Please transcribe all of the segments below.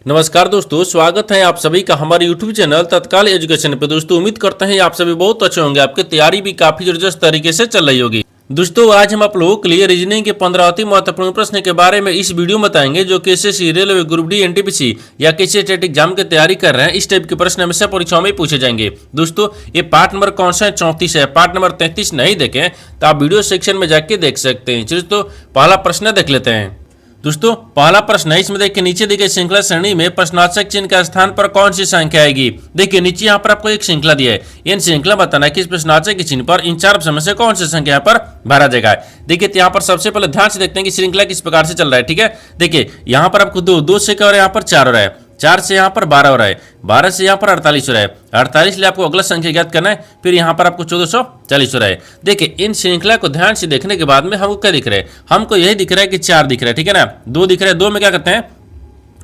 नमस्कार दोस्तों, स्वागत है आप सभी का हमारे YouTube चैनल तत्काल एजुकेशन पे। दोस्तों उम्मीद करते हैं आप सभी बहुत अच्छे होंगे, आपकी तैयारी भी काफी जबरदस्त तरीके से चल रही होगी। दोस्तों आज हम आप लोगों के लिए रीजनिंग के 15 अति महत्वपूर्ण प्रश्न के बारे में इस वीडियो में बताएंगे जो कि SSC, railway, group D, NTPC या किसी स्टेट एग्जाम की तैयारी कर रहे हैं। इस टाइप के प्रश्न हमेशा परीक्षाओं में पूछे जाएंगे। दोस्तों ये पार्ट नंबर कौन सा है? 34 है। पार्ट नंबर 33 नहीं देखें तो आप वीडियो सेक्शन में जाके देख सकते हैं। दोस्तों पहला प्रश्न देख लेते हैं। दोस्तों पहला प्रश्न है, इसमें देखिए नीचे दी गई श्रृंखला श्रेणी में प्रश्नार्थक चिन्ह का स्थान पर कौन सी संख्या आएगी। देखिए नीचे यहाँ पर आपको एक श्रृंखला दिया है, इन श्रृंखला बताना है कि इस प्रश्नार्थक के चिन्ह पर इन चार ऑप्शन में से कौन सी संख्या पर भरा जाएगा। देखिए यहाँ पर सबसे पहले ध्यान से देखते हैं कि श्रृंखला किस प्रकार से चल रहा है। ठीक है, देखिए यहाँ पर आपको दो से क्या हो रहा है, यहाँ पर 4 हो रहा है, 4 से यहाँ पर 12 हो रहा है, 12 से यहाँ पर 48 हो रहा है, 48 लिए आपको अगला संख्या ज्ञात करना है, फिर यहाँ पर आपको 1440 हो रहा है। देखिए इन श्रृंखला को ध्यान से देखने के बाद में हमको क्या दिख रहा है, हमको यही दिख रहा है कि 4 दिख रहा है। ठीक है ना, 2 दिख रहा है, 2 में क्या करते हैं,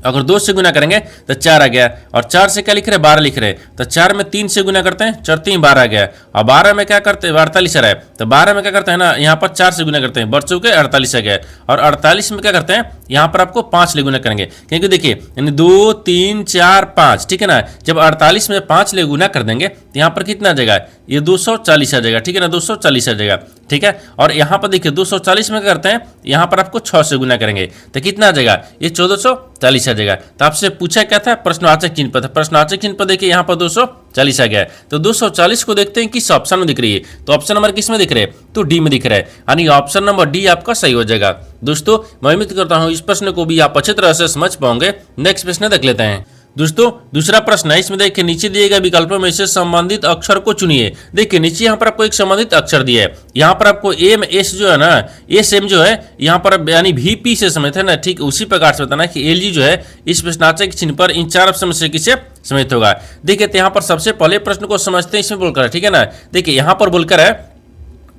अगर 2 से गुना करेंगे तो 4 आ गया, और 4 से क्या लिख रहे हैं, 12 लिख रहे हैं, तो 4 में 3 से गुना करते हैं, 4 3 12 आ गया, और 12 में क्या करते हैं, 48 आ रहा है, तो 12 में क्या करते हैं ना, यहाँ पर 4 से गुना करते हैं, बढ़ चुके 48 आ गया, और 48 में क्या करते हैं, यहाँ पर आपको 5 ले गुना करेंगे, क्योंकि देखिए 2 3 4 5। ठीक है ना, जब 48 में 5 ले गुना कर देंगे तो यहाँ पर कितना आ जाएगा, ये 240 आ जाएगा। ठीक है ना, 240 आ जाएगा। ठीक है, और यहाँ पर देखिए 240 में क्या करते हैं, यहाँ पर आपको 6 से गुना करेंगे तो कितना आ जाएगा, ये 1440 आ जाएगा। तो आपसे पूछा क्या था, प्रश्नवाचक चिन्ह पर था, प्रश्नवाचक चिन्ह पर देखिए यहाँ पर 240 आ गया, तो 240 को देखते हैं किस ऑप्शन में दिख रही है, तो ऑप्शन नंबर किस में दिख रहे हैं, तो डी में दिख रहा है, यानी ऑप्शन नंबर डी आपका सही हो जाएगा। दोस्तों मैं उम्मीद करता हूँ इस प्रश्न को भी आप अच्छी तरह से समझ पाओगे। नेक्स्ट प्रश्न देख लेते हैं। दोस्तों दूसरा प्रश्न है, इसमें देखिए नीचे दिए गए विकल्पों में से संबंधित अक्षर को चुनिए। देखिए नीचे यहाँ पर आपको एक संबंधित अक्षर दिया है, यहाँ पर आपको एम एस जो है ना, एस एम जो है यहाँ पर यानी वीपी से समेत है ना, ठीक उसी प्रकार से बताना कि एल जी जो है इस प्रश्नार्थक चिन्ह पर इन चार ऑप्शन में से किसे समेत होगा। देखिए तो यहाँ पर सबसे पहले प्रश्न को समझते हैं, इसमें बोलकर है। ठीक है ना, देखिए यहाँ पर बोलकर है,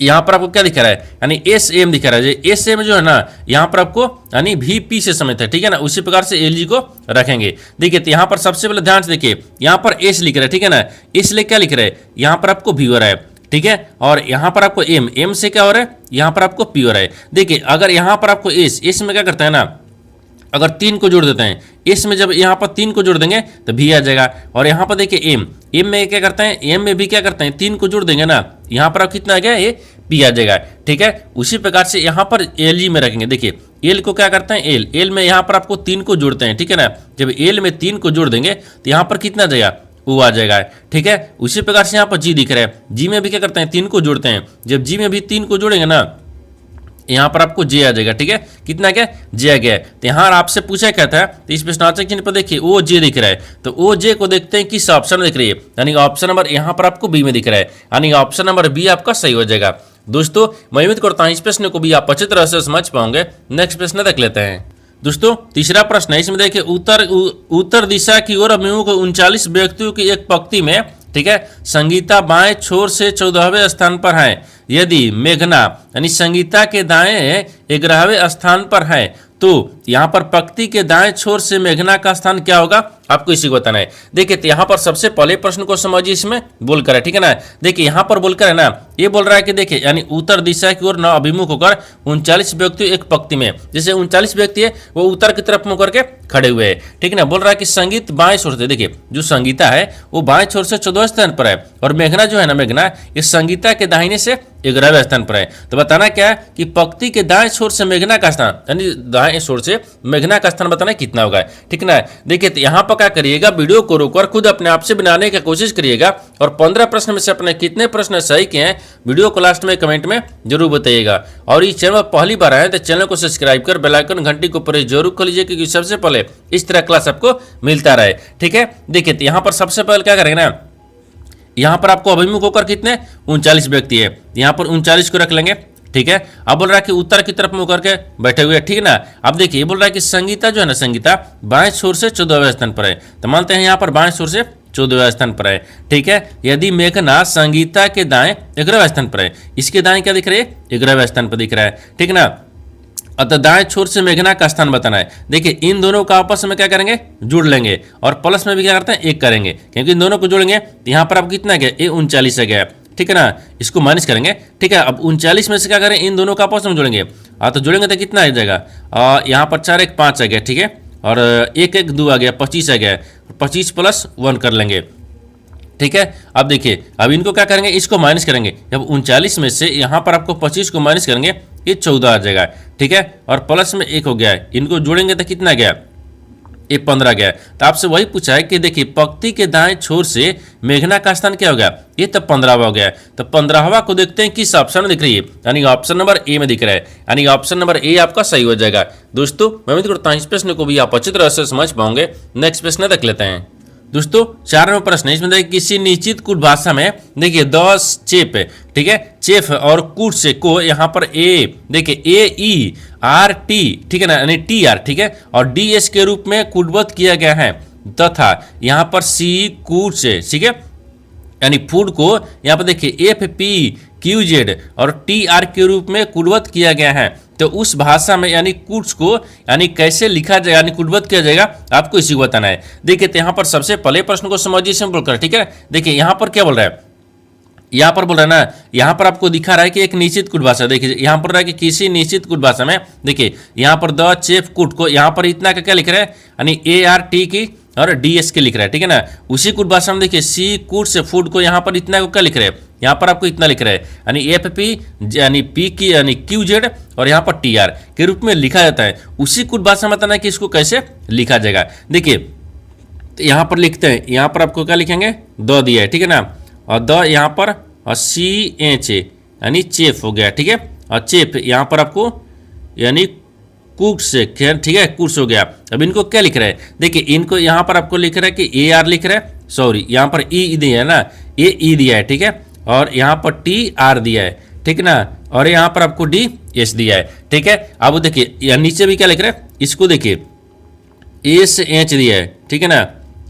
यहाँ पर आपको क्या दिख रहा है, यानी एस एम दिख रहा है, एस एम जो है ना यहाँ पर आपको यानी वीपी से समेत है। ठीक है ना, उसी प्रकार से एल जी को रखेंगे। देखिए तो यहाँ पर सबसे पहले ध्यान से देखिए, यहाँ पर एस लिख रहा है। ठीक है ना, इसलिए क्या लिख रहा है, यहाँ पर आपको वी हो रहा है। ठीक है, और यहाँ पर आपको एम, एम से क्या हो रहा है, यहाँ पर आपको पी हो रहा है। देखिए अगर यहाँ पर आपको एस में क्या करता है ना, अगर 3 को जोड़ देते हैं, इसमें जब यहाँ पर 3 को जोड़ देंगे तो भी आ जाएगा, और यहाँ पर देखिए एम, एम में क्या करते हैं, एम में भी क्या करते हैं, 3 को जोड़ देंगे ना, यहाँ पर आप कितना आ गया, ये पी आ जाएगा। ठीक है, उसी प्रकार से यहाँ पर एल जी में रखेंगे। देखिए एल को क्या करते हैं, एल, एल में यहाँ पर आपको 3 को जोड़ते हैं। ठीक है ना, जब एल में 3 को जोड़ देंगे तो यहाँ पर कितना आ जाएगा, वो आ जाएगा। ठीक है, उसी प्रकार से यहाँ पर जी दिख रहा है, जी में भी क्या करते हैं, 3 को जोड़ते हैं, जब जी में भी 3 को जोड़ेंगे ना यहाँ पर आपको जे आ जाएगा। ठीक है, कितना क्या, जे आ गया। तो यहाँ आपसे पूछा क्या था, तो इस प्रश्नार्थक चिन्ह पर देखिए ओ जे दिख रहा है, तो ओ जे को देखते हैं किस ऑप्शन में दिख रही है, यानी ऑप्शन नंबर यहाँ पर आपको बी में दिख रहा है, यानी ऑप्शन नंबर बी आपका सही हो जाएगा। दोस्तों मैं उम्मीद करता हूँ इस प्रश्न को भी आप अच्छी तरह से समझ पाओगे। नेक्स्ट प्रश्न देख लेते हैं। दोस्तों तीसरा प्रश्न है, इसमें देखिए उत्तर दिशा की ओर अभिमुख 39 व्यक्तियों की एक पंक्ति में, ठीक है, संगीता बाएं छोर से 14वें स्थान पर है। यदि मेघना यानी संगीता के दाएं 11वें स्थान पर है तो यहाँ पर पंक्ति के दाएं छोर से मेघना का स्थान क्या होगा, आपको इसी को बताना है। देखिए तो यहाँ पर सबसे पहले प्रश्न को समझिए, इसमें बोलकर है। ठीक है ना, देखिए यहाँ पर बोलकर है ना, ये बोल रहा है कि देखिए यानी उत्तर दिशा की ओर न अभिमुख होकर 39 व्यक्ति एक पंक्ति में, जैसे 39 व्यक्ति है वो उत्तर की तरफ मुंह करके खड़े हुए हैं। ठीक है ना, बोल रहा है कि संगीत बाएं छोर से, देखिए जो संगीता है वो बाएं छोर से 14वें स्थान पर है, और मेघना जो है ना, मेघना इस संगीता के दाहिने से 11वें स्थान पर है। तो बताना क्या है कि पंक्ति के दाएं छोर से मेघना का स्थान, यानी दाएं छोर से मेघना का स्थान बताना कितना होगा। ठीक है ना, देखिए तो यहाँ पर क्या करिएगा, वीडियो को रोककर खुद अपने आप से बनाने की कोशिश करिएगा, और 15 प्रश्न में से अपने कितने प्रश्न सही किए हैं वीडियो को लास्ट में कमेंट में जरूर बताइएगा। और इस चैनल पर पहली बार आए तो चैनल को सब्सक्राइब कर बेल आइकन घंटी को प्रेस जरूर कर लीजिए, क्योंकि सबसे पहले इस तरह क्लास आपको मिलता रहे। ठीक है, देखिए तो यहाँ पर सबसे पहले क्या करेंगे ना, यहाँ पर आपको अभिमुख होकर कितने 39 व्यक्ति है, यहाँ पर 39 को रख लेंगे। ठीक है, अब बोल रहा है कि उत्तर की तरफ मुंह करके बैठे हुए। ठीक है ना, अब देखिए ये बोल रहा है कि संगीता जो है ना, संगीता बाएं छोर से 14वें स्थान पर है, तो मानते हैं यहाँ पर बाएं छोर से 14वें स्थान पर है। ठीक है, यदि मेघना संगीता के दाएं 11वें स्थान पर है, इसके दाएं क्या दिख रहा है, 11वें स्थान पर दिख रहा है। ठीक है ना, अतः दाएं छोर से मेघना का स्थान बताना है। देखिए इन दोनों का आपस में क्या करेंगे, जुड़ लेंगे, और प्लस में भी क्या करते हैं, 1 करेंगे, क्योंकि इन दोनों को जोड़ेंगे तो यहाँ पर आपको कितना गया, ये 39 से गया। ठीक है ना, इसको माइनस करेंगे। ठीक है, अब 39 में से क्या करें, इन दोनों का आपस में जोड़ेंगे, तो जोड़ेंगे तो कितना आ जाएगा, यहाँ पर 4 1 5 आ गया। ठीक है, और एक एक 2 आ गया, 25 आ गया, 25 प्लस 1 कर लेंगे। ठीक है, अब देखिए अब इनको क्या करेंगे, इसको माइनस करेंगे। जब 39 में से यहाँ पर आपको 25 को माइनस करेंगे, ये 14 आ जाएगा। ठीक है, और प्लस में 1 हो गया है, इनको जोड़ेंगे तो कितना गया, ये 15 गया। तो आपसे वही पूछा है कि देखिए पंक्ति के दाएं छोर से मेघना का स्थान क्या हो गया, ये तो 15वां हो गया। तो 15वां को देखते हैं किस ऑप्शन में दिख रही है, यानी ऑप्शन नंबर ए में दिख रहा है, यानी ऑप्शन नंबर ए आपका सही हो जाएगा। दोस्तों मैं उम्मीद करता हूं इस प्रश्न को भी आप अच्छी तरह से समझ पाओगे। नेक्स्ट प्रश्न देख लेते हैं। दोस्तों 4 नंबर प्रश्न है, इसमें देखिए किसी निश्चित कुट भाषा में देखिए 10 चेप, ठीक है, चेफ और कुट से को यहाँ पर ए देखिए AERT, ठीक है ना, यानी TR, ठीक है, और DS के रूप में कूटबद्ध किया गया है, तथा यहाँ पर C कूट से, ठीक है, यानी फूड को यहाँ पर देखिए FPQZ और TR के रूप में कूटबद्ध किया गया है। तो उस भाषा में यानी कुट्स को यानी कैसे लिखा जाएगा, यानी कूटबद्ध किया जाएगा, आपको इसी को बताना है। देखिए तो यहाँ पर सबसे पहले प्रश्न को समझिए सिंपल कर, ठीक है। देखिए यहाँ पर क्या बोल रहा है, यहाँ पर बोल रहा है ना, यहाँ पर आपको दिखा रहा है कि एक निश्चित कुट भाषा, देखिए यहाँ पर रहा है कि किसी निश्चित कुट भाषा में, देखिए यहाँ पर द चेफ कुट को यहाँ पर इतना का क्या लिख रहा है, यानी ART की और DS के लिख रहा है, ठीक है ना। उसी कुट भाषा में देखिए C कुट से फूड को यहाँ पर इतना को क्या लिख रहे हैं, यहाँ पर आपको इतना लिख रहा है, यानी FP यानी P की यानी QZ और यहाँ पर TR के रूप में लिखा जाता है। उसी कुट भाषा में बताना है कि इसको कैसे लिखा जाएगा। देखिए तो यहाँ पर लिखते हैं, यहाँ पर आपको क्या लिखेंगे, द दिया है, ठीक है ना, और द यहाँ पर और CH यानी चेफ हो गया, ठीक है, और चेफ यहाँ पर आपको यानी कुक से, ठीक है, कुक्स हो गया। अब इनको क्या लिख रहा है, देखिए इनको यहाँ पर आपको लिख रहा है कि AR लिख रहा है, सॉरी यहाँ पर E दिया है ना, E दिया है, ठीक है, और यहाँ पर TR दिया है, ठीक है ना, और यहाँ पर आपको DS दिया है, ठीक है। अब देखिए नीचे भी क्या लिख रहा है, इसको देखिए SH दिया है, ठीक है ना,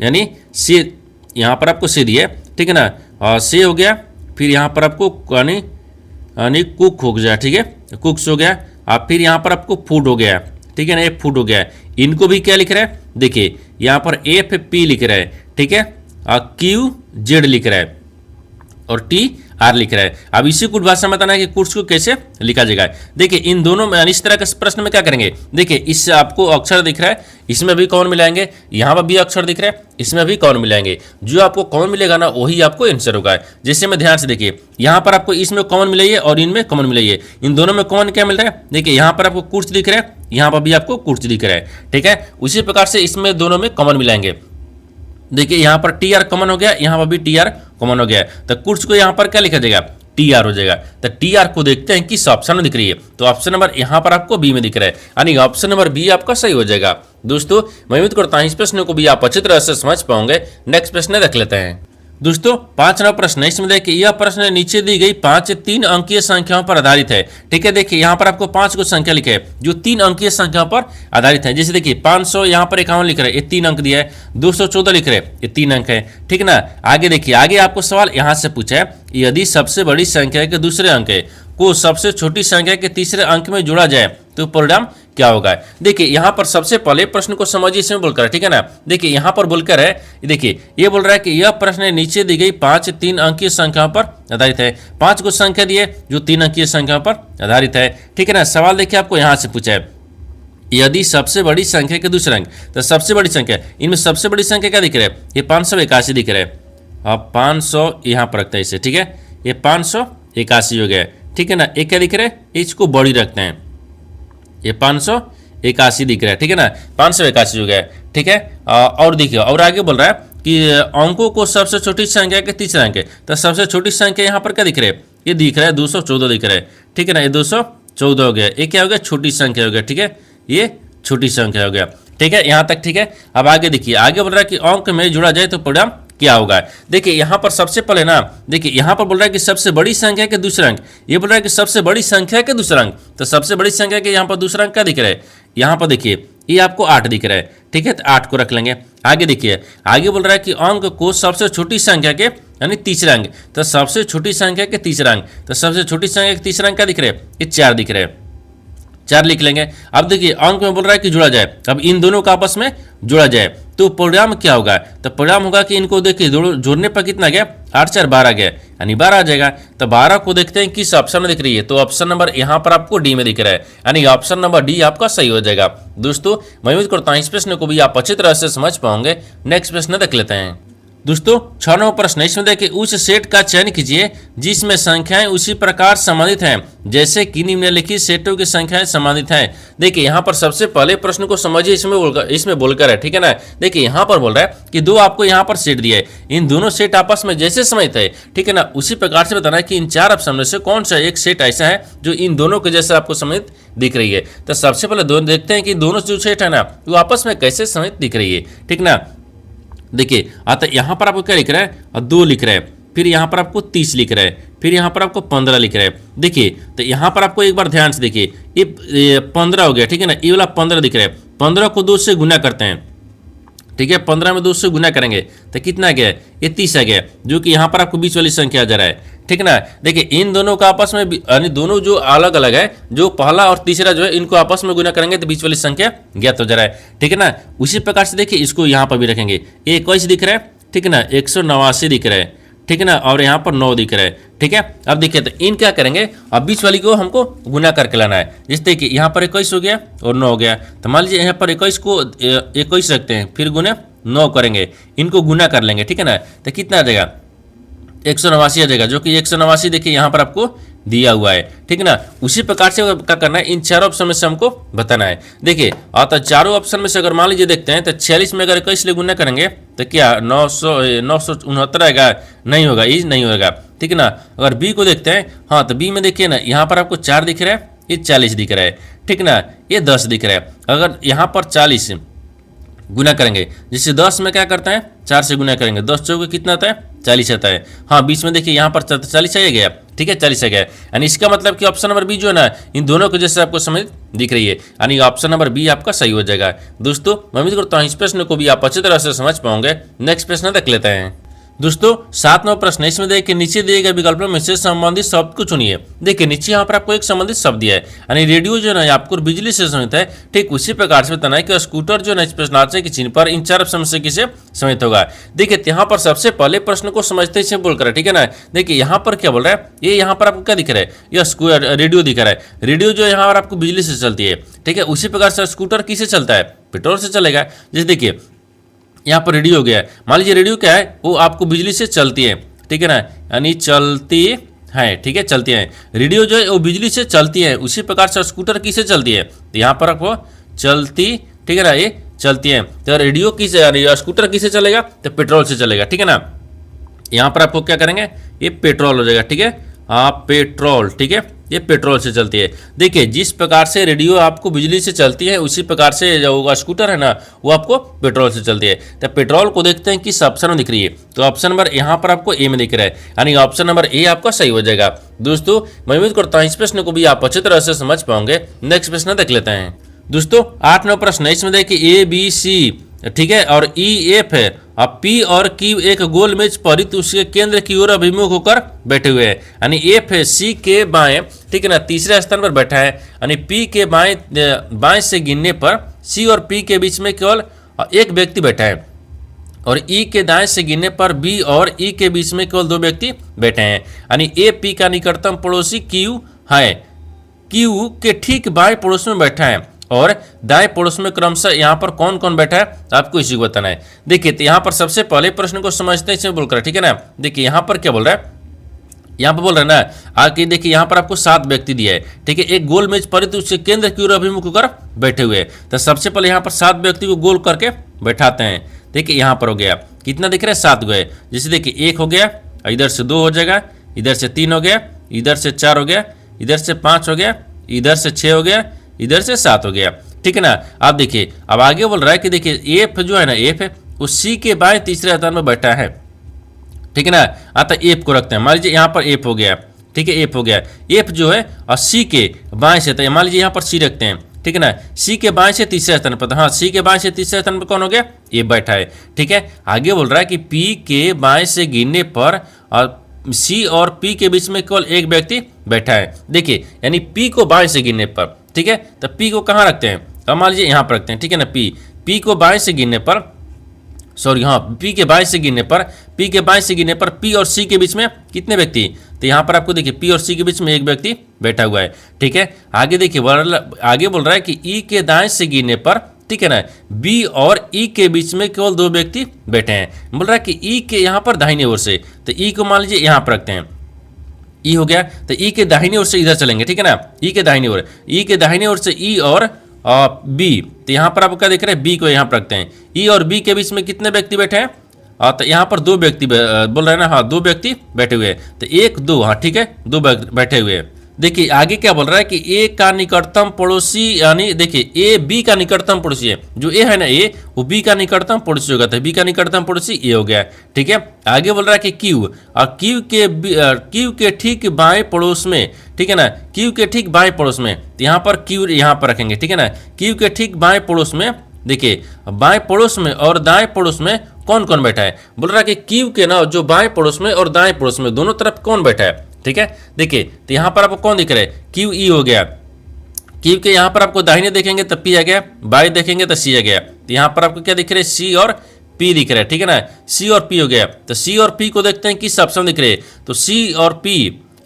यानी C यहाँ पर आपको C दिया है, ठीक है ना, और C हो गया, फिर यहाँ पर आपको यानी कुक हो गया, ठीक है, कुक्स हो गया, अब फिर यहाँ पर आपको फूड हो गया, ठीक है ना, ये फूड हो गया। इनको भी क्या लिख रहा है, देखिए यहाँ पर FP लिख रहा है, ठीक है, और QZ लिख रहा है और TR लिख रहा है। अब इसी कुट भाषा में बताना है कि कुट्स को कैसे लिखा जाएगा। देखिए इन दोनों में इस तरह के प्रश्न में क्या करेंगे, देखिए इससे आपको अक्षर दिख रहा है, इसमें भी कौन मिलाएंगे, यहाँ पर भी अक्षर दिख रहा है, इसमें भी कौन मिलाएंगे, जो आपको कौन मिलेगा ना वही आपको आंसर होगा। जैसे में ध्यान से देखिए, यहाँ पर आपको इसमें कॉमन मिलाइए और इनमें कॉमन मिलाइए, इन दोनों में कॉमन क्या मिल रहा है, देखिए यहाँ पर आपको कुट्स दिख रहा है, यहाँ पर भी आपको कुट्स दिख रहा है, ठीक है। उसी प्रकार से इसमें दोनों में कॉमन मिलाएंगे। देखिए यहाँ पर TR कॉमन हो गया, यहाँ पर भी TR कॉमन हो गया, तो कुट्स को यहाँ पर क्या लिखा जाएगा, TR हो जाएगा। तो TR को देखते हैं किस ऑप्शन में दिख रही है, तो ऑप्शन नंबर यहाँ पर आपको B में दिख रहा है, यानी ऑप्शन नंबर B आपका सही हो जाएगा। दोस्तों मैं उम्मीद करता हूँ इस प्रश्न को भी आप अच्छी तरह से समझ पाओगे। नेक्स्ट प्रश्न देख लेते हैं। दोस्तों 5 नंबर प्रश्न है, इसमें देखिए यह प्रश्न नीचे दी गई 5 3 अंकीय संख्याओं पर आधारित है, ठीक है। देखिए यहाँ पर आपको 5 को संख्या लिखे है जो 3 अंकीय संख्याओं पर आधारित है। जैसे देखिए 500 यहाँ पर 51 लिख रहे हैं, ये 3 अंक दिया है, 214 लिख रहे हैं, ये 3 अंक है, ठीक है ना। आगे देखिए, आगे आपको सवाल यहाँ से पूछा है, यदि सबसे बड़ी संख्या के दूसरे अंक को सबसे छोटी संख्या के तीसरे अंक में जोड़ा जाए तो परिणाम क्या होगा। देखिए यहाँ पर सबसे पहले प्रश्न को समझिए, इसमें बोलकर, ठीक है ना। देखिए यहाँ पर बोलकर है, देखिए ये बोल रहा है कि यह प्रश्न नीचे दी गई 5 3 अंकीय संख्याओं पर आधारित है। 5 को संख्या दी है जो 3 अंकीय संख्याओं पर आधारित है, ठीक है ना। सवाल देखिए आपको यहाँ से पूछा है, यदि सबसे बड़ी संख्या के दूसरे अंक, तो सबसे बड़ी संख्या, इनमें सबसे बड़ी संख्या क्या दिख रहा है, ये 581 दिख रहा है। अब 500 यहाँ पर रखते हैं इसे, ठीक है, ये 581 हो गया, ठीक है ना। एक क्या दिख रहा है, इसको बड़ी रखते हैं, ये 581 दिख रहा है, ठीक है ना, 581 हो गया, ठीक है। और देखिए और आगे बोल रहा है कि अंकों को सबसे छोटी संख्या के तीसरे अंक, तो सबसे छोटी संख्या यहाँ पर क्या दिख रहा है, ये दिख रहा है 214 दिख रहा है, ठीक है ना, ये 214 हो गया, ये क्या हो गया, छोटी संख्या हो गया, ठीक है, ये छोटी संख्या हो गया, ठीक है, यहाँ तक ठीक है। अब आगे देखिए, आगे बोल रहा है कि अंक में जुड़ा जाए तो परिणाम क्या होगा। देखिए यहाँ पर सबसे पहले ना, देखिए यहाँ पर बोल रहा है कि सबसे बड़ी संख्या के दूसरा अंक, ये बोल रहा है कि सबसे बड़ी संख्या के दूसरा अंक, तो सबसे बड़ी संख्या के यहाँ पर दूसरा अंक क्या दिख रहा है, यहाँ पर देखिए ये आपको 8 दिख रहा है, ठीक है, तो 8 को रख लेंगे। आगे देखिए, आगे बोल रहा है कि अंक को सबसे छोटी संख्या के यानी तीसरा अंक, तो सबसे छोटी संख्या के तीसरा अंक, तो सबसे छोटी संख्या के तीसरा अंक क्या दिख रहा है, ये 4 दिख रहा है, 4 लिख लेंगे। अब देखिए अंक में बोल रहा है कि जुड़ा जाए, अब इन दोनों का आपस में जोड़ा जाए, तो परिणाम क्या होगा? तो परिणाम होगा कि इनको देखिए जोड़ने पर कितना गया, 8 4 12 गया, यानी 12 आ जाएगा। तो 12 को देखते हैं किस ऑप्शन में दिख रही है, तो ऑप्शन नंबर यहाँ पर आपको डी में दिख रहा है, यानी ऑप्शन नंबर डी आपका सही हो जाएगा। दोस्तों मैं उम्मीद करता हूँ इस प्रश्न को भी आप अच्छी तरह से समझ पाओगे। नेक्स्ट प्रश्न देख लेते हैं। दोस्तों 6 नंबर प्रश्न, इसमें देखिए उस सेट का चयन कीजिए जिसमें संख्याएं उसी प्रकार संबंधित हैं जैसे कि निम्नलिखित सेटों की संख्याएं संबंधित हैं। देखिए यहाँ पर सबसे पहले प्रश्न को समझिए, इसमें बोलकर है, ठीक है ना। देखिए यहाँ पर बोल रहा है कि दो आपको यहाँ पर सेट दिया है, इन दोनों सेट आपस में जैसे संबंधित है, ठीक है ना, उसी प्रकार से बताना है कि इन 4 ऑप्शन में से कौन सा एक सेट ऐसा है जो इन दोनों के जैसे आपको संबंधित दिख रही है। तो सबसे पहले दोनों देखते हैं कि दोनों जो सेट है ना वो आपस में कैसे संबंधित दिख रही है, ठीक ना। देखिए आता यहाँ पर आपको क्या लिख रहा है, 2 लिख रहा है, फिर यहाँ पर आपको 30 लिख रहा है, फिर यहाँ पर आपको 15 लिख रहा है। देखिए तो यहाँ पर आपको एक बार ध्यान से देखिए, ये 15 हो गया, ठीक है ना, ये वाला 15 दिख रहा है, 15 को 2 से गुना करते हैं, ठीक है, 15 में 2 से गुना करेंगे तो कितना गया, ये 30 आ गया, जो कि यहाँ पर आपको बीच वाली संख्या जा रहा है, ठीक है ना। देखिए इन दोनों का आपस में यानी दोनों जो अलग अलग है, जो पहला और तीसरा जो है इनको आपस में गुना करेंगे तो बीच वाली संख्या ज्ञात हो जा रहा है, ठीक है ना। उसी प्रकार से देखिए इसको यहाँ पर भी रखेंगे, ये 21 दिख रहा है, ठीक है ना, 189 दिख रहा है, ठीक है ना, और यहाँ पर 9 दिख रहा है, ठीक है। अब देखिए तो इन क्या करेंगे, अब बीच वाली को हमको गुना करके लाना है। जैसे देखिए यहाँ पर 21 हो गया और 9 हो गया, तो मान लीजिए यहाँ पर 21 को 21 रखते हैं, फिर गुने 9 करेंगे, इनको गुना कर लेंगे, ठीक है ना, तो कितना आ जाएगा, 189 आ जाएगा, जो कि 189 देखिए यहाँ पर आपको दिया हुआ है, ठीक है ना। उसी प्रकार से क्या करना है, इन 4 ऑप्शन में से हमको बताना है। देखिए तो चारों ऑप्शन में से अगर मान लीजिए देखते हैं तो 46 में अगर 21 ले गुना करेंगे तो क्या 969 आएगा, नहीं होगा, ये नहीं होगा, ठीक है ना। अगर बी को देखते हैं, हाँ तो बी में देखिए ना यहाँ पर आपको 4 दिख रहा है, ये 40 दिख रहा है, ठीक है ना, ये 10 दिख रहा है। अगर यहाँ पर 40 गुना करेंगे, जिससे 10 में क्या करते हैं 4 से गुना करेंगे, 10 चौके कितना आता है 40 आता है। हाँ बीच में देखिए यहाँ पर 40 आ गया, ठीक है, 40 आ गया, यानी इसका मतलब कि ऑप्शन नंबर बी जो है ना इन दोनों को जैसे आपको समझ दिख रही है, यानी ऑप्शन नंबर बी आपका सही हो जाएगा। दोस्तों मैं उम्मीद करता हूँ इस प्रश्न को भी आप अच्छी तरह से समझ पाओगे। नेक्स्ट प्रश्न देख लेते हैं। दोस्तों 7 नंबर प्रश्न, इसमें देखिए नीचे दिए गए विकल्पों में से संबंधित शब्द को चुनिए। देखिए नीचे यहाँ पर आपको एक संबंधित शब्द दिया है, यानी रेडियो जो है ना आपको बिजली से संबंधित है, ठीक उसी प्रकार से बताना है कि स्कूटर जो है इस प्रश्नार्थ के चिन्ह पर इन 4 ऑप्शन से किसे संबंधित होगा। देखिए यहाँ पर सबसे पहले प्रश्न को समझते ही बोलकर, ठीक है ना। देखिए यहाँ पर क्या बोल रहा है, ये यहाँ पर आपको क्या दिख रहा है, यह रेडियो दिख रहा है, रेडियो जो यहाँ पर आपको बिजली से चलती है, ठीक है। उसी प्रकार से स्कूटर किससे चलता है, पेट्रोल से चलेगा। जैसे देखिए यहाँ पर रेडियो हो गया है, मान लीजिए रेडियो क्या है, वो आपको बिजली से चलती है, ठीक है ना, यानी चलती है, ठीक है, चलती है। रेडियो जो है वो बिजली से चलती है, उसी प्रकार से स्कूटर किससे चलती है, तो यहाँ पर आपको चलती, ठीक है ना, ये चलती है। तो रेडियो किससे, स्कूटर किससे चलेगा, तो पेट्रोल से चलेगा, ठीक है ना। यहाँ पर आपको क्या करेंगे, ये पेट्रोल हो जाएगा, ठीक है, हाँ पेट्रोल, ठीक है, ये पेट्रोल से चलती है। देखिए जिस प्रकार से रेडियो आपको बिजली से चलती है, उसी प्रकार से जो स्कूटर है ना वो आपको पेट्रोल से चलती है। तो पेट्रोल को देखते हैं किस ऑप्शन में दिख रही है, तो ऑप्शन नंबर यहाँ पर आपको ए में दिख रहा है, यानी ऑप्शन नंबर ए आपका सही हो जाएगा। दोस्तों मैं उम्मीद करता हूँ इस प्रश्न को भी आप अच्छी तरह से समझ पाओगे। नेक्स्ट प्रश्न देख लेते हैं। दोस्तों 8 नंबर प्रश्न, इसमें देखिए ए बी सी, ठीक है, और ई एफ है, अब पी और क्यू एक गोल मेज परित उसके केंद्र की ओर अभिमुख होकर बैठे हुए हैं, यानी एफ है सी के बाएं, ठीक है ना, तीसरे स्थान पर बैठा है, यानी पी के बाएं से गिनने पर सी और पी के बीच में केवल एक व्यक्ति बैठा है, और ई के दाएं से गिनने पर बी और ई के बीच में केवल 2 व्यक्ति बैठे हैं, यानी ए पी का निकटतम पड़ोसी क्यू है, क्यू के ठीक बाएं पड़ोस में बैठा है, और दाएं पड़ोस में क्रमशः यहाँ पर कौन कौन बैठा है आपको इसी को बताना है। देखिए तो यहाँ पर सबसे पहले प्रश्न को समझते हैं इसमें बोलकर, ठीक है ना। देखिए यहाँ पर क्या बोल रहा है, यहाँ पर बोल रहा है ना आगे देखिए यहाँ पर आपको 7 व्यक्ति दिया है, ठीक है, एक गोल मेज परित उसके केंद्र की ओर अभिमुख होकर बैठे हुए। तो सबसे पहले यहाँ पर 7 व्यक्ति को गोल करके बैठाते हैं। देखिए यहाँ पर हो गया कितना दिख रहा है, 7 गए। जैसे देखिए 1 हो गया, इधर से 2 हो जाएगा, इधर से 3 हो गया, इधर से 4 हो गया, इधर से 5 हो गया, इधर से 6 हो गया, इधर से 7 हो गया, ठीक है ना। आप देखिए अब आगे बोल रहा है कि देखिए एफ जो है ना, एफ है वो सी के बाएं तीसरे स्थान में बैठा है, ठीक है ना। आता एफ को रखते हैं, मान लीजिए यहाँ पर एफ हो गया, ठीक है, एफ हो गया, एफ जो है और सी के बाएं से, तो मान लीजिए यहाँ पर सी रखते हैं, ठीक है ना, सी के बाएं से तीसरे स्थान पर, हाँ सी के बाएं से तीसरे स्थान पर कौन हो गया, ए बैठा है, ठीक है। आगे बोल रहा है कि पी के बाएं से गिनने पर और सी और पी के बीच में केवल एक व्यक्ति बैठा है। देखिए यानी पी को बाएं से गिनने पर, ठीक है, तो पी को कहाँ रखते हैं, अब मान लीजिए यहाँ पर रखते हैं, ठीक है ना, पी को बाएं से गिनने पर सॉरी हाँ, पी के बाएं से गिरने पर पी और सी के बीच में कितने व्यक्ति, तो यहाँ पर आपको देखिए पी और सी के बीच में एक व्यक्ति बैठा हुआ है, ठीक है। आगे देखिए आगे बोल रहा है कि ई के दाएं से गिरने पर, ठीक है ना, बी और ई के बीच में केवल 2 व्यक्ति बैठे हैं। बोल रहा है कि ई के यहाँ पर दाहिनी ओर से, तो ई को मान लीजिए यहाँ पर रखते हैं, ई हो गया, तो ई के दाहिनी ओर से इधर चलेंगे, ठीक है ना, ई के दाहिनी ओर से ई और बी, तो यहाँ पर आपको क्या दिख रहा है, बी को यहाँ पर रखते हैं। ई और बी के बीच में कितने व्यक्ति बैठे हैं, तो यहाँ पर 2 व्यक्ति बोल रहे हैं ना, हाँ 2 व्यक्ति बैठे हुए हैं, तो 1 2, हाँ ठीक है, 2 बैठे हुए हैं। देखिए आगे क्या बोल रहा है कि ए का निकटतम पड़ोसी, यानी देखिए ए बी का निकटतम पड़ोसी है, जो ए है ना ए, वो बी का निकटतम पड़ोसी होगा, तो बी का निकटतम पड़ोसी ए हो गया, ठीक है। आगे बोल रहा है कि क्यू, और क्यू के ठीक बाएं पड़ोस में, ठीक है ना, क्यू के ठीक बाएं पड़ोस में, तो यहाँ पर क्यू यहाँ पर रखेंगे, ठीक है ना। क्यू के ठीक बाएं पड़ोस में, देखिए बाएं पड़ोस में और दाएं पड़ोस में कौन कौन बैठा है, बोल रहा है कि क्यू के ना जो बाएं पड़ोस में और दाएं पड़ोस में दोनों तरफ कौन बैठा है, ठीक है। देखिए तो यहाँ पर आपको कौन दिख रहा है, क्यू ई हो गया, क्यू के यहाँ पर आपको दाहिने देखेंगे तो पी आ गया, बाएं देखेंगे तो सी आ गया, तो यहाँ पर आपको क्या दिख रहा है, सी और पी दिख रहा है, ठीक है ना, सी और पी हो गया। तो सी और पी को देखते हैं किस ऑप्शन दिख रहे हैं, तो सी और पी,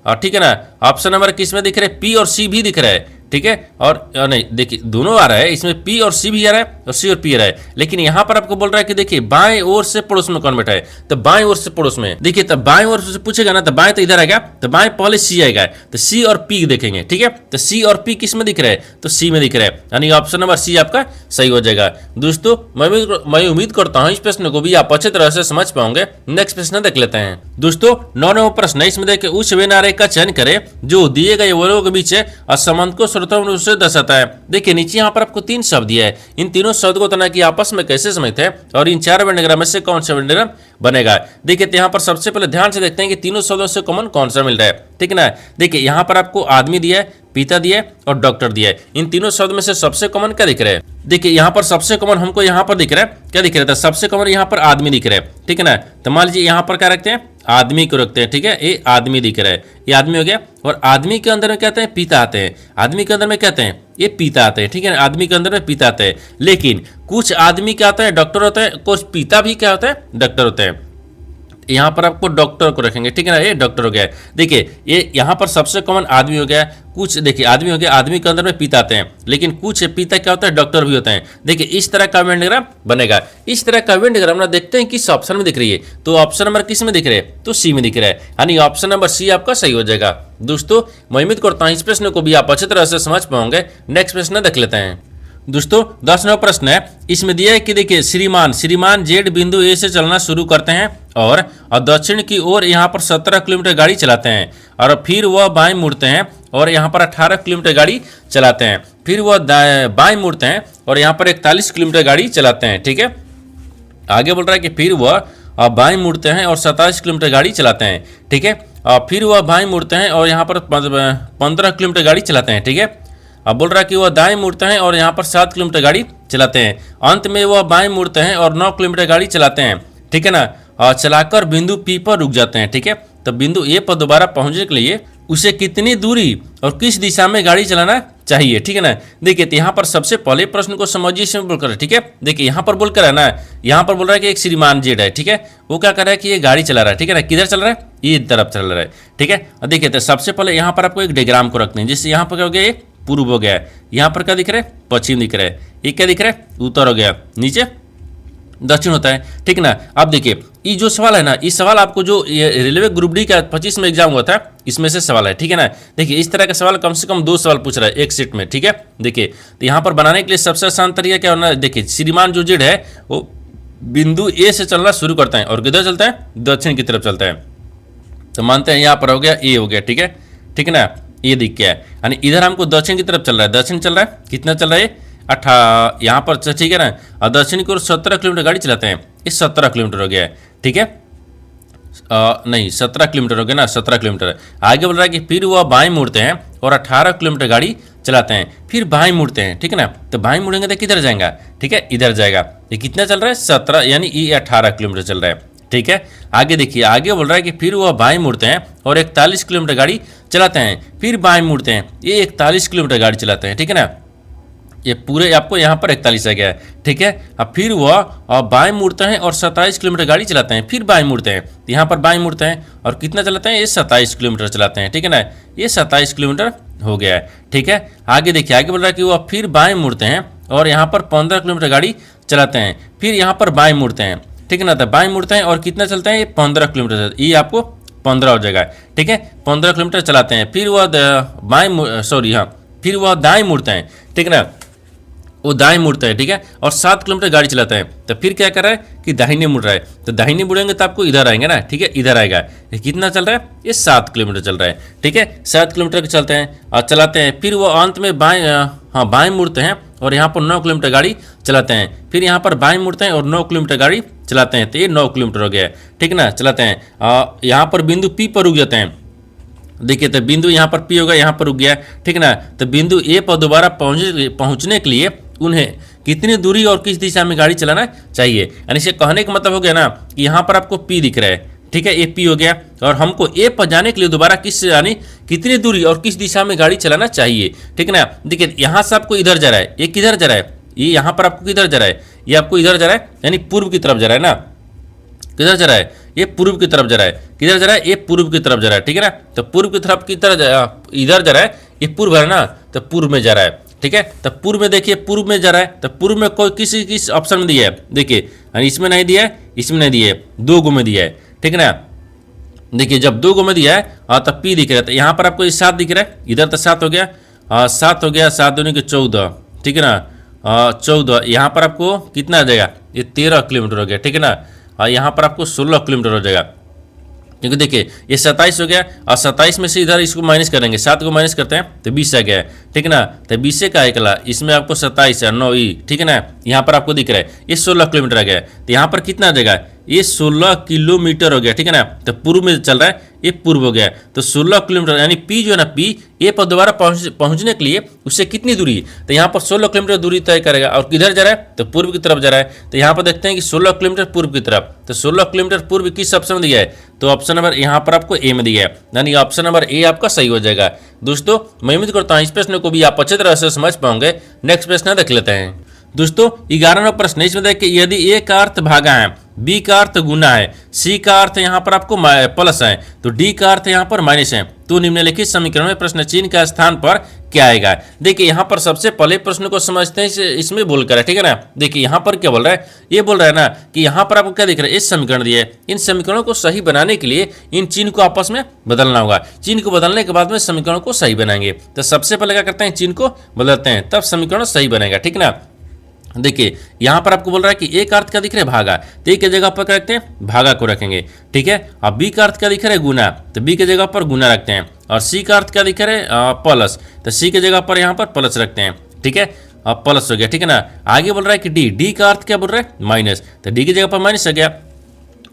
ठीक है ना, ऑप्शन नंबर किस में दिख रहे हैं, पी और सी भी दिख रहा है, ठीक है। और नहीं देखिए दोनों आ रहा है, इसमें पी और सी भी आ रहा है और सी और पी आ रहा है, लेकिन यहाँ पर आपको बोल रहा है कि देखिए बाएं ओर से पड़ोस में कौन बैठा है, तो बाएं ओर से पड़ोस में, देखिए तो बाएं ओर से पूछेगा ना, तो बाएं तो इधर आएगा, तो बाएं पहले सी आएगा, तो सी और पी देखेंगे, ठीक है। तो सी और पी किस में दिख रहा है, तो सी में दिख रहा है, यानी ऑप्शन नंबर सी आपका सही हो जाएगा। दोस्तों मैं उम्मीद करता हूँ इस प्रश्न को भी आप अच्छे तरह से समझ पाओगे। नेक्स्ट प्रश्न देख लेते हैं। दोस्तों 9वां प्रश्न है, इसमें देखिए उस व्यनारे का चयन करें जो दिए गए वर्गों के बीच असंबंध को स्वतंत्र रूप से दर्शाता है। देखिए नीचे यहाँ पर आपको 3 शब्द दिया है, इन तीनों शब्द को तना कि आपस में कैसे समझते हैं और इन 4 वर्णग्राम में से कौन सा वर्णग्राम बनेगा। देखिए यहाँ पर सबसे पहले ध्यान से देखते हैं कि तीनों शब्दों से कॉमन कौन सा मिल रहा है, ठीक है ना। देखिए यहाँ पर आपको आदमी दिया है, पिता दिया है और डॉक्टर दिया है, इन तीनों शब्द में से सबसे कॉमन क्या दिख रहा है, देखिए यहाँ पर सबसे कॉमन हमको यहाँ पर दिख रहा है, क्या दिख रहा है, सबसे कॉमन यहाँ पर आदमी दिख रहा है, ठीक है ना। तो मान लीजिए यहाँ पर क्या रखते हैं, आदमी को रखते हैं, ठीक है, ये आदमी दिख रहा है, ये आदमी हो गया। और आदमी के अंदर में कहते हैं पिता आते हैं, आदमी के अंदर में कहते हैं ये पिता आते हैं, ठीक है ना, आदमी के अंदर में पिता आते हैं। लेकिन कुछ आदमी क्या होता है, डॉक्टर होता है, कुछ पिता भी क्या होता है, डॉक्टर होते हैं। यहाँ पर आपको डॉक्टर को रखेंगे, ठीक है ना, ये डॉक्टर हो गया। देखिए ये यहाँ पर सबसे कॉमन आदमी हो गया, कुछ देखिए आदमी हो गया, आदमी के अंदर में पिता आते हैं, लेकिन कुछ पिता क्या होता है, डॉक्टर भी होते हैं। देखिए इस तरह का वेन डायग्राम बनेगा। इस तरह का वेन डायग्राम ना देखते हैं किस ऑप्शन में दिख रही है, तो ऑप्शन नंबर किस में दिख रहा है, तो सी में दिख रहा है, यानी ऑप्शन नंबर सी आपका सही हो जाएगा। दोस्तों मैं उम्मीद करता हूँ इस प्रश्न को भी आप अच्छी तरह से समझ पाओगे। नेक्स्ट प्रश्न देख लेते हैं। दोस्तों 10वां प्रश्न है, इसमें दिया है कि देखिए श्रीमान जेड बिंदु ए से चलना शुरू करते हैं और दक्षिण की ओर यहाँ पर 17 किलोमीटर गाड़ी चलाते हैं और फिर वह बाएं मुड़ते हैं और यहाँ पर 18 किलोमीटर गाड़ी चलाते हैं, फिर वह बाएं मुड़ते हैं और यहाँ पर 41 किलोमीटर गाड़ी चलाते हैं, ठीक है। आगे बोल रहा है कि फिर वह बाएं मुड़ते हैं और 27 किलोमीटर गाड़ी चलाते हैं, ठीक है। फिर वह बाएं मुड़ते हैं और यहाँ पर 15 किलोमीटर गाड़ी चलाते हैं, ठीक है। अब बोल रहा है कि वह दाएं मुड़ते हैं और यहाँ पर 7 किलोमीटर गाड़ी चलाते हैं, अंत में वह बाएं मुड़ते हैं और 9 किलोमीटर गाड़ी चलाते हैं, ठीक है ना। और चलाकर बिंदु पी पर रुक जाते हैं, ठीक है। तो बिंदु ए पर दोबारा पहुंचने के लिए उसे कितनी दूरी और किस दिशा में गाड़ी चलाना चाहिए, ठीक है ना। देखिए तो यहाँ पर सबसे पहले प्रश्न को समझिए, इसमें बोलकर, ठीक है। देखिए यहाँ पर बोलकर है ना, यहाँ पर बोल रहा है कि एक श्रीमान जेड है, ठीक है, वो क्या कर रहा है कि ये गाड़ी चला रहा है, ठीक है ना, किधर चल रहा है, ये तरफ चल रहा है, ठीक है। और देखिए तो सबसे पहले यहाँ पर आपको एक डायग्राम को रखते हैं, जिससे यहाँ पर क्या हो गया, ये पूर्व हो गया, यहाँ पर क्या दिख रहा है, पश्चिम दिख रहा है, ये क्या दिख रहा है, उत्तर हो गया, नीचे दक्षिण होता है, ठीक ना। अब देखिए ये जो सवाल है ना, इस सवाल आपको जो रेलवे ग्रुप डी का 25 में एग्जाम हुआ था, इसमें से सवाल है, ठीक है ना। देखिए इस तरह का सवाल कम से कम 2 सवाल पूछ रहा है एक सेट में, ठीक है। देखिए तो यहाँ पर बनाने के लिए सबसे आसान तरीका क्या होना है, देखिए श्रीमान जो जेड है वो बिंदु ए से चलना शुरू करता है और किधर चलता है, दक्षिण की तरफ चलता है। तो मानते हैं यहाँ पर हो गया ए हो गया, ठीक है, ठीक है ना, ये दिख गया है, यानी इधर हमको दक्षिण की तरफ चल रहा है, दक्षिण चल रहा है, कितना चल रहा है, 18 यहाँ पर, ठीक है ना। और दक्षिण की ओर 17 किलोमीटर गाड़ी चलाते हैं, इस 17 किलोमीटर हो गया है, ठीक है, नहीं 17 किलोमीटर हो गया ना, 17 किलोमीटर। आगे बोल रहा है कि फिर वह बाएं मुड़ते हैं और 18 किलोमीटर गाड़ी चलाते हैं, फिर बाएं मुड़ते हैं, ठीक है ना। तो बाएं मुड़ेंगे तो किधर जाएगा, ठीक है, इधर जाएगा। ये कितना चल रहा है, 17, यानी ये 18 किलोमीटर चल रहा है, ठीक है। आगे देखिए, आगे बोल रहा है कि फिर वह बाएं मुड़ते हैं और 41 किलोमीटर गाड़ी चलाते हैं, फिर बाएं मुड़ते हैं, ये 41 किलोमीटर गाड़ी चलाते हैं, ठीक है ना। ये पूरे आपको यहाँ पर 41 आ गया है, ठीक है। अब फिर वह बाएं मुड़ते हैं और 27 किलोमीटर गाड़ी चलाते हैं, फिर बाएं मुड़ते हैं, तो यहाँ पर बाएं मुड़ते हैं और कितना चलाते हैं, ये 27 किलोमीटर चलाते हैं, ठीक है ना। ये 27 किलोमीटर हो गया है, ठीक है। आगे देखिए, आगे बोल रहा है कि वह फिर बाएं मुड़ते हैं और यहाँ पर 15 किलोमीटर गाड़ी चलाते हैं, फिर यहाँ पर बाएं मुड़ते हैं, ठीक है ना। तो बाएं मुड़ते हैं और कितना चलते हैं, ये 15 किलोमीटर, ये आपको 15 हो जाएगा, ठीक है। 15 किलोमीटर चलाते हैं, फिर वह फिर वह दाएं मुड़ते हैं, ठीक है ना, वो दाएं मुड़ता है, ठीक है, और 7 किलोमीटर गाड़ी चलाता है। तो फिर क्या कर रहा है कि दाहिने मुड़ रहा है, तो दाहिने मुड़ेंगे तो आपको इधर आएंगे ना, ठीक है, इधर आएगा। ये कितना चल रहा है, ये 7 किलोमीटर चल रहा है, ठीक है। 7 किलोमीटर के चलते हैं और चलाते हैं, फिर वो अंत में बाएं मुड़ते हैं और यहाँ पर 9 किलोमीटर गाड़ी चलाते हैं, फिर यहाँ पर बाएं मुड़ते हैं और 9 किलोमीटर गाड़ी चलाते हैं, तो ये 9 किलोमीटर हो गया है, ठीक है ना। चलाते हैं यहाँ पर बिंदु पी पर रुक जाते हैं, देखिए तो बिंदु यहाँ पर पी होगा, यहाँ पर रुक गया, ठीक है ना। तो बिंदु ए पर दोबारा पहुँचने के लिए उन्हें कितनी दूरी और किस दिशा में गाड़ी चलाना चाहिए। यानी इसे कहने का मतलब हो गया ना कि यहाँ पर आपको पी दिख रहा है, ठीक है, ए पी हो गया, और हमको ए पर जाने के लिए दोबारा कितनी दूरी और किस दिशा में गाड़ी चलाना चाहिए, ठीक है ना। देखिए यहाँ से आपको इधर जा रहा है, ये किधर जा रहा है, ये यहाँ पर आपको किधर जा रहा है, ये आपको इधर जा रहा है, यानी पूर्व की तरफ जा रहा है ना। किधर जा रहा है, ये पूर्व की तरफ जा रहा है, किधर जा रहा है, ये पूर्व की तरफ जा रहा है, ठीक है ना। तो पूर्व की तरफ इधर जा रहा है, ये पूर्व है ना, तो पूर्व में जा रहा है, ठीक है। तो पूर्व में देखिए, पूर्व में जा रहा है, तो पूर्व में कोई किस ऑप्शन में दिया है, देखिए इसमें नहीं दिया है, इसमें नहीं दिया है, 2 गो में दिया है, ठीक है ना। देखिए जब 2 गो में दिया है तब पी दिख रहा है, तो यहाँ पर आपको ये 7 दिख रहा है, इधर तो 7 हो गया, 7 हो गया, 7 दूनी के 14, ठीक है ना। 14 यहाँ पर आपको कितना आ जाएगा, ये 13 किलोमीटर हो गया, ठीक है ना। यहाँ पर आपको 16 किलोमीटर हो जाएगा, क्योंकि देखिए ये 27 हो गया और 27 में से इधर इसको माइनस करेंगे, 7 को माइनस करते हैं तो 20 आ गया है, ठीक है ना। तो 20 से का एकला, इसमें आपको 27 है 9 ई, ठीक है ना। यहाँ पर आपको दिख रहा है ये 16 किलोमीटर आ गया है, तो यहाँ पर कितना आ जाएगा, ये 16 किलोमीटर हो गया, ठीक है ना। तो पूर्व में चल रहा है, ये पूर्व हो गया, तो 16 किलोमीटर, यानी पी जो है ना, पी ए पर दोबारा पहुंचने के लिए उससे कितनी दूरी, तो यहाँ पर 16 किलोमीटर दूरी तय करेगा। और किधर जा रहा है, तो पूर्व की तरफ जा रहा है, तो यहाँ पर देखते हैं कि 16 किलोमीटर पूर्व की तरफ, तो 16 किलोमीटर पूर्व किस ऑप्शन में दिया है, तो ऑप्शन नंबर यहाँ पर आपको ए में दिया है, यानी ऑप्शन नंबर ए आपका सही हो जाएगा। दोस्तों मैं उम्मीद करता हूँ इस प्रश्न को भी आप अच्छी तरह से समझ पाओगे। नेक्स्ट प्रश्न देख लेते हैं। दोस्तों 11वां प्रश्न, इसमें देखिए यदि ए का अर्थ भागा है, बी का अर्थ गुना है, सी का अर्थ यहाँ पर आपको प्लस है, तो डी का अर्थ यहाँ पर माइनस है, तो निम्नलिखित समीकरण में प्रश्न चिन्ह का स्थान पर क्या आएगा। देखिए यहाँ पर सबसे पहले प्रश्न को समझते हैं, इसमें बोलकर है, ठीक है ना। देखिए यहाँ पर क्या बोल रहा है, ये बोल रहा है ना कि यहाँ पर आपको क्या दिख रहा है, इस समीकरण दिया है, इन समीकरणों को सही बनाने के लिए इन चिन्ह को आपस में बदलना होगा। चिन्ह को बदलने के बाद में समीकरणों को सही बनाएंगे। तो सबसे पहले क्या करते हैं, चिन्ह को बदलते हैं, तब समीकरण सही बनेगा, ठीक है ना। देखिए यहाँ पर आपको बोल रहा है कि ए का अर्थ क्या दिख रहा है, भागा, तो ए के जगह पर क्या रखते हैं, भागा को रखेंगे, ठीक है। अब बी का अर्थ क्या दिख रहा है, गुना, तो बी के जगह पर गुना रखते हैं। और सी का अर्थ क्या दिख रहा है, प्लस, तो सी के जगह पर यहाँ पर प्लस रखते हैं, ठीक है। अब प्लस हो गया, ठीक है ना। आगे बोल रहा है कि डी का अर्थ क्या बोल रहा है, माइनस, तो डी की जगह पर माइनस आ गया।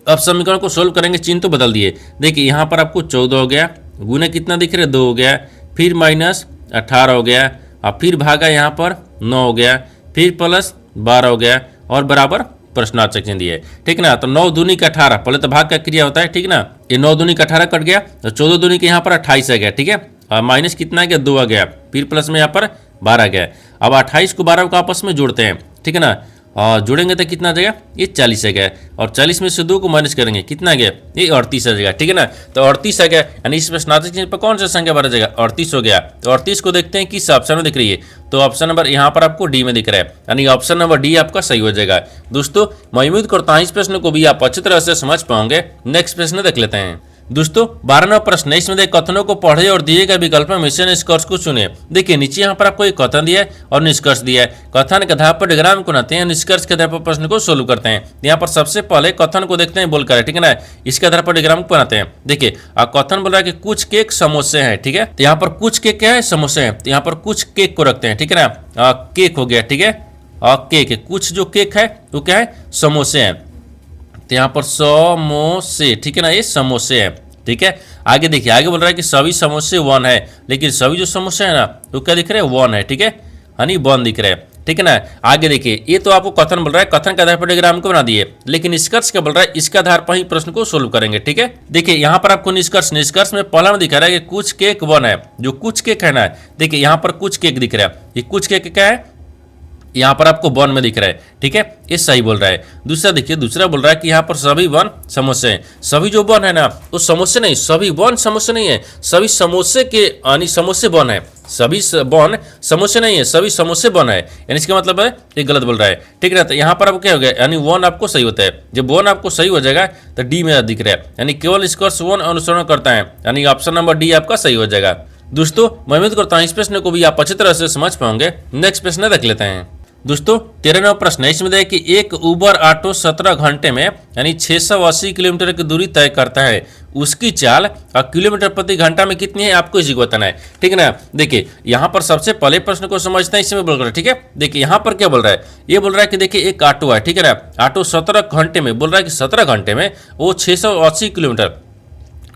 अब समीकरण को सोल्व करेंगे, चिन्ह तो बदल दिए। देखिए यहाँ पर आपको 14 हो गया, गुना कितना दिख रहा है, 2 हो गया, फिर माइनस 18 हो गया, और फिर भागा यहाँ पर 9 हो गया, फिर प्लस 12 हो गया, और बराबर प्रश्नार्थक चिन्ह दिए, ठीक ना। तो 9 दूनी का 18, पहले तो भाग का क्रिया होता है, ठीक ना। ये 9 दूनी का 18 कट गया, तो 14 दूनी के यहाँ पर 28 आ गया, ठीक है। और माइनस कितना आ गया, 2 आ गया, फिर प्लस में यहाँ पर 12 आ गया। अब 28 को 12 को आपस में जोड़ते हैं, ठीक है ना। और जोड़ेंगे तो कितना आ जाएगा, ये 40 आ गया, और 40 में से 2 को माइनस करेंगे, कितना आ गया, ये 38 आ जाएगा, ठीक है ना। तो 38 आ गया, यानी इस प्रश्नार्थक चिन्ह पर कौन सा संख्या भरा जाएगा, 38 हो गया। तो 38 को देखते हैं किस ऑप्शन में दिख रही है, तो ऑप्शन नंबर यहाँ पर आपको डी में दिख रहा है, यानी ऑप्शन नंबर डी आपका सही हो जाएगा। दोस्तों मैं उम्मीद करता हूँ इस प्रश्न को भी आप अच्छी तरह से समझ पाओगे। नेक्स्ट प्रश्न देख लेते हैं। दोस्तों 12वां प्रश्न, इसमें देखिए कथनों को पढ़े और दिए गए विकल्प में मिश्रण निष्कर्ष को चुने। देखिए नीचे यहाँ पर आपको एक कथन दिया है और निष्कर्ष दिया है। कथन के आधार पर डायग्राम को बनाते हैं, निष्कर्ष के आधार पर प्रश्न को सोल्व करते हैं। यहाँ पर सबसे पहले कथन को देखते हैं बोलकर, ठीक है ना, इसके आधार पर डायग्राम को बनाते हैं। देखिए कथन बोल रहा है कि कुछ केक समोसे हैं, ठीक है। तो यहाँ पर कुछ केक क्या है, समोसे हैं, तो यहाँ पर कुछ केक को रखते हैं, ठीक है ना। केक हो गया, ठीक है, केक है, कुछ जो केक है वो क्या है, समोसे हैं, तो यहाँ पर समोसे, ठीक है ना, ये समोसे हैं, ठीक है। आगे देखिए, आगे बोल रहा है कि सभी समोसे 1 है, लेकिन सभी जो समोसे है ना वो क्या दिख रहे हैं, 1 है, ठीक है, यानी 1 दिख रहे हैं, ठीक है ना। आगे देखिए ये तो आपको कथन बोल रहा है, कथन के आधार पर डायग्राम को बना दिए, लेकिन निष्कर्ष क्या बोल रहा है, इसके आधार पर ही प्रश्न को सोल्व करेंगे, ठीक है। देखिए यहाँ पर आपको निष्कर्ष में पहला में दिखा रहा है कि कुछ केक 1 है, जो कुछ केक है ना, देखिए यहाँ पर कुछ केक दिख रहा है, ये कुछ केक क्या है, यहाँ पर आपको वन में दिख रहा है, ठीक है, ये सही बोल रहा है। दूसरा देखिए, दूसरा बोल रहा है कि यहाँ पर सभी वन समोसे हैं। सभी जो वन है ना वो समोसे नहीं, सभी वन समोसे नहीं है, सभी समोसे के यानी समोसे वन है, सभी वन समोसे नहीं है, सभी समोसे वन है, यानी इसका मतलब है ये गलत बोल रहा है, ठीक है। तो यहाँ पर आपको क्या हो गया, यानी वन आपको सही होता है। जब वन आपको सही हो जाएगा तो डी में दिख रहा है, यानी केवल स्कर्स वन अनुसरण करता है, यानी ऑप्शन नंबर डी आपका सही हो जाएगा। दोस्तों मैं उम्मीद करता हूँ इस प्रश्न को भी आप अच्छी तरह से समझ पाओगे। नेक्स्ट प्रश्न देख लेते हैं। दोस्तों 13वां प्रश्न है, इसमें देखिए कि एक उबर ऑटो 17 घंटे में यानी 680 किलोमीटर की दूरी तय करता है, उसकी चाल और किलोमीटर प्रति घंटा में कितनी है आपको इसी को बताना है, ठीक है ना। देखिए यहाँ पर सबसे पहले प्रश्न को समझते हैं, इसमें बोल रहा है, ठीक है। देखिए यहाँ पर क्या बोल रहा है, ये बोल रहा है कि देखिए एक ऑटो है, ठीक है ना, ऑटो 17 घंटे में बोल रहा है कि 17 घंटे में वो 680 किलोमीटर,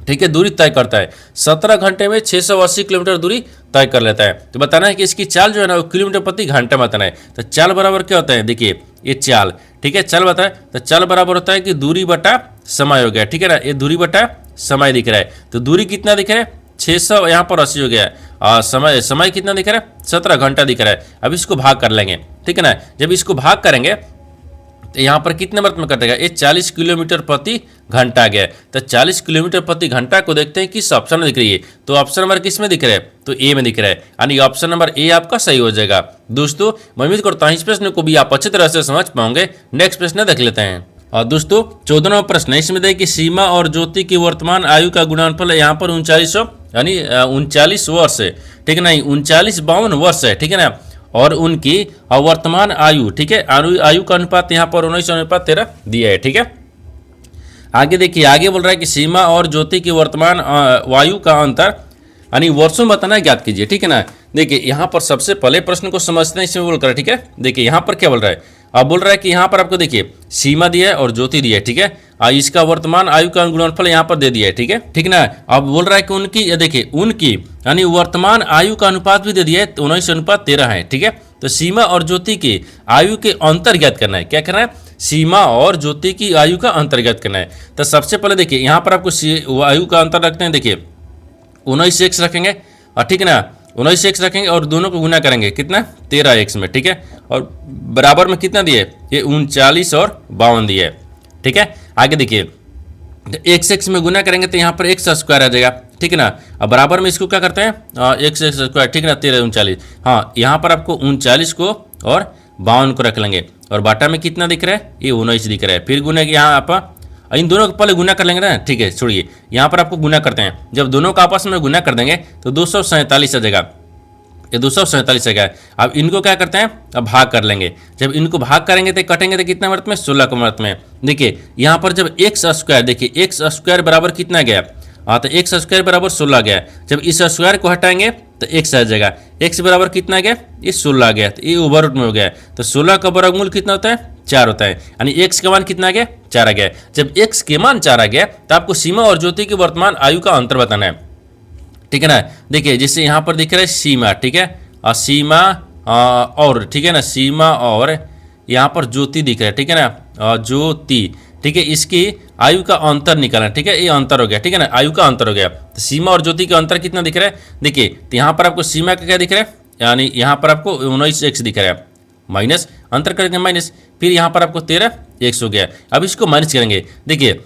ठीक है, दूरी तय करता है। 17 घंटे में 680 किलोमीटर दूरी तय कर लेता है। तो बताना है कि इसकी चाल जो है ना वो किलोमीटर प्रति घंटा में बताना है। तो चाल बराबर क्या होता है, देखिए ये चाल, ठीक है, चाल बताए तो चाल बराबर होता है कि दूरी बटा समय हो गया, ठीक है ना, ये दूरी बटा समय दिख रहा है। तो दूरी कितना दिख रहा है 600, यहाँ पर 80 हो गया और समय कितना दिख रहा है 17 घंटा दिख रहा है। अब इसको भाग कर लेंगे, ठीक है ना। जब इसको भाग करेंगे तो यहाँ पर कितने मिनट में कटेगा, ये 40 किलोमीटर प्रति घंटा आ गया। तो 40 किलोमीटर प्रति घंटा को देखते हैं किस ऑप्शन में दिख रही है। तो ऑप्शन नंबर किस में दिख रहा है, तो ए में दिख रहा है, यानी ऑप्शन नंबर ए आपका सही हो जाएगा। दोस्तों मैं उम्मीद करता हूँ इस प्रश्न को भी आप अच्छी तरह से समझ पाओगे। नेक्स्ट प्रश्न देख लेते हैं। और दोस्तों 14वां प्रश्न है, इसमें देखिए कि सीमा और ज्योति की वर्तमान आयु का गुणनफल यहाँ पर 3900 यानी 39 वर्ष है, ठीक है ना, 3952 वर्ष है, ठीक है ना। और उनकी वर्तमान आयु, ठीक है, आयु का अनुपात यहाँ पर 19:13 दिया है, ठीक है। आगे देखिए, आगे बोल रहा है कि सीमा और ज्योति की वर्तमान वायु का अंतर यानी वर्षों में बताना ज्ञात कीजिए, ठीक है ना। देखिए यहाँ पर सबसे पहले प्रश्न को समझते हैं, इसमें बोल कर, ठीक है। देखिए यहाँ पर क्या बोल रहा है, अब बोल रहा है कि यहाँ पर आपको देखिए सीमा दिया है और ज्योति दिया है, ठीक है, इसका वर्तमान आयु का गुणनफल यहाँ पर दे दिया है, ठीक है, ठीक ना। अब बोल रहा है कि उनकी, देखिए उनकी यानी वर्तमान आयु का अनुपात भी दे दिया है, 19:13 है, ठीक है। तो सीमा और ज्योति की आयु के अंतर ज्ञात करना है, क्या करना है, सीमा और ज्योति की आयु का अंतर ज्ञात करना है। तो सबसे पहले देखिए यहाँ पर आपको आयु का अंतर रखते हैं, देखिए 19x रखेंगे और ठीक है ना, 19x रखेंगे और दोनों को गुना करेंगे कितना 13x में, ठीक है, और बराबर में कितना दिए, ये 39 और 52 दिए, ठीक है। आगे देखिए x में गुना करेंगे तो यहाँ पर x स्क्वायर आ जाएगा, ठीक है ना। अब बराबर में इसको क्या करते हैं x स्क्वायर, ठीक है ना, 13 39, हाँ यहाँ पर आपको 39 को और 52 को रख लेंगे और बाटा में कितना दिख रहा है, ये 19 दिख रहा है। फिर गुना यहाँ आप इन दोनों को पहले गुना कर लेंगे ना, ठीक है, छोड़िए यहाँ पर आपको गुना करते हैं। जब दोनों का आपस में गुना कर देंगे तो 247 आ जाएगा, ये 247 आ गया। अब इनको क्या करते हैं, अब भाग कर लेंगे। जब इनको भाग करेंगे तो कटेंगे तो कितना मिनट में 16 के मिनट में। देखिए यहाँ पर जब एक्स स्क्वायर, देखिए एक्स स्क्वायर बराबर कितना गया, हाँ तो एक्स स्क्वायर बराबर 16 गया। जब इस स्क्वायर को हटाएंगे तो एक्स आ जाएगा, एक्स बराबर कितना गया, ये 16 गया, तो ये ओवर रूट में हो गया। तो 16 का वर्गमूल कितना होता है, 4 होता है, यानी एक्स का मान कितना आ गया, 4 आ गया। जब एक्स के मान 4 आ गया तो आपको सीमा और ज्योति की वर्तमान आयु का अंतर बताना है, ठीक है ना। देखिए जैसे यहाँ पर दिख रहा है सीमा, ठीक है, और सीमा और, ठीक है ना, सीमा और यहाँ पर ज्योति दिख रहा है, ठीक है ना, ज्योति, ठीक है, इसकी आयु का अंतर निकालना, ठीक है, ये अंतर हो गया, ठीक है ना, आयु का अंतर हो गया। तो सीमा और ज्योति का अंतर कितना दिख रहा है, देखिए तो यहाँ पर आपको सीमा का क्या दिख रहा है, यानी यहाँ पर आपको 19x दिख रहा है, माइनस अंतर करेंगे माइनस, फिर यहाँ पर आपको 13x हो गया। अब इसको माइनस करेंगे, देखिए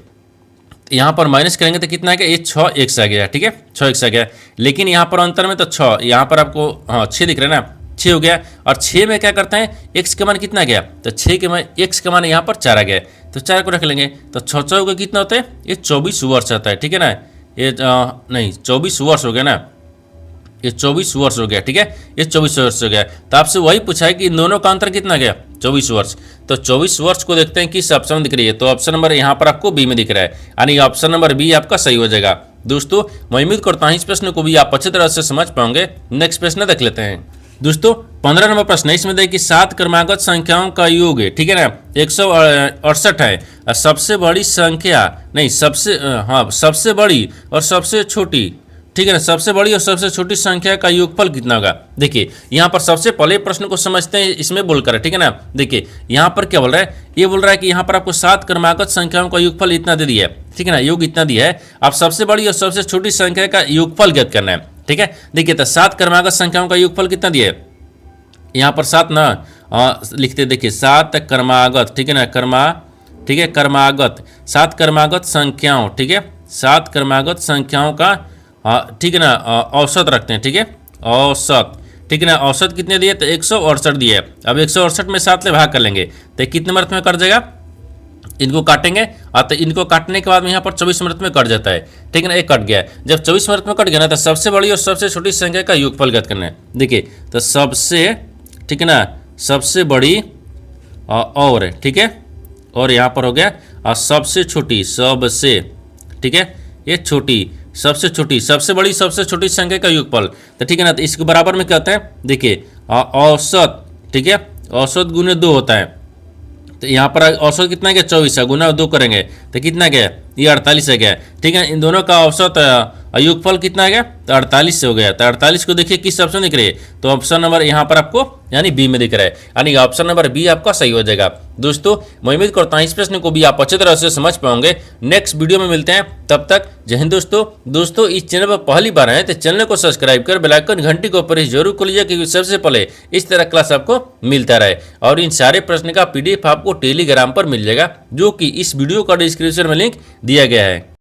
यहाँ पर माइनस करेंगे तो कितना आ गया, ये 6x आ गया, ठीक है, 6x आ गया। लेकिन यहाँ पर अंतर में तो 6, यहाँ पर आपको हाँ 6 दिख रहा है ना, 6 हो गया। और 6 में क्या करते हैं, x का मान कितना आ गया, तो 6 के मान x का मान यहाँ पर 4 आ गया, तो 4 को रख लेंगे। तो 6 का कितना होता है, ये 24 वर्ष आता है, ठीक है ना, ये नहीं 24 वर्ष हो गया ना, ये 24 वर्ष हो गया, ठीक है, ये 24 वर्ष हो गया। तो आपसे वही पूछा है कि इन दोनों का अंतर कितना गया, 24 वर्ष। तो 24 वर्ष को देखते हैं किस ऑप्शन में दिख रही है, तो ऑप्शन नंबर यहाँ पर आपको बी में दिख रहा है, यानी ऑप्शन नंबर बी आपका सही हो जाएगा। दोस्तों मैं उम्मीद करता हूँ इस प्रश्न को भी आप अच्छी तरह से समझ पाओगे। नेक्स्ट प्रश्न देख लेते हैं। दोस्तों 15 नंबर प्रश्न है, इसमें देखिए 7 क्रमागत संख्याओं का योग है, ठीक है ना, 168 है। सबसे बड़ी संख्या नहीं, सबसे बड़ी और सबसे छोटी, ठीक है ना, सबसे बड़ी और सबसे छोटी संख्या का योगफल कितना होगा। देखिए यहाँ पर सबसे पहले प्रश्न को समझते हैं, इसमें बोलकर, ठीक है ना। देखिए यहाँ पर क्या बोल रहा है, ये बोल रहा है कि यहाँ पर आपको 7 क्रमागत संख्याओं का योगफल इतना दे दिया है, ठीक है ना, योग इतना दिया है। आप सबसे बड़ी और सबसे छोटी संख्या का योगफल ज्ञात करना है, ठीक है। देखिए तो 7 क्रमागत संख्याओं का योगफल कितना दिया है, यहाँ पर 7 ना, लिखते देखिए 7 क्रमागत, ठीक है ना, क्रमागत 7 क्रमागत संख्याओं, ठीक है, 7 क्रमागत संख्याओं का ठीक है ना औसत रखते हैं, ठीक है, औसत, ठीक है ना। औसत कितने दिए? तो 168 दिए। अब 168 में 7 से भाग कर लेंगे तो कितने मिनट में कट जाएगा? इनको काटेंगे तो इनको काटने के बाद में यहाँ पर 24 मिनट में कट जाता है, ठीक है ना, एक कट गया। जब 24 मिनट में कट गया ना तो सबसे बड़ी और सबसे छोटी संख्या का योगफल ज्ञात करना है। देखिए तो सबसे, ठीक है ना, सबसे बड़ी और, ठीक है, और यहाँ पर हो गया और सबसे छोटी, सबसे, ठीक है, ये छोटी, सबसे छोटी, सबसे बड़ी, सबसे छोटी संख्या का योगफल। तो ठीक है ना, तो इसके बराबर में क्या होता है? देखिए औसत, ठीक है, औसत गुने 2 होता है। तो यहाँ पर औसत कितना गया? 24 है, गुना 2 करेंगे तो कितना गया? ये 48 है गया, ठीक है। इन दोनों का औसत योगफल कितना गया? तो 48 से हो गया। तो 48 को देखिए किस ऑप्शन दिख रही है? तो ऑप्शन नंबर यहाँ पर आपको यानी बी में दिख रहा है, यानी ऑप्शन नंबर बी आपका सही हो जाएगा। दोस्तों मैं उम्मीद करता हूँ इस प्रश्न को भी आप अच्छी तरह से समझ पाओगे। नेक्स्ट वीडियो में मिलते हैं, तब तक जय हिंद। दोस्तों इस चैनल पर पहली बार आए तो चैनल को सब्सक्राइब कर बेल आइकन घंटी को प्रेस जरूर कर लीजिए, क्योंकि सबसे पहले इस तरह क्लास आपको मिलता रहे। और इन सारे प्रश्न का PDF आपको टेलीग्राम पर मिल जाएगा, जो कि इस वीडियो का डिस्क्रिप्शन में लिंक दिया गया है।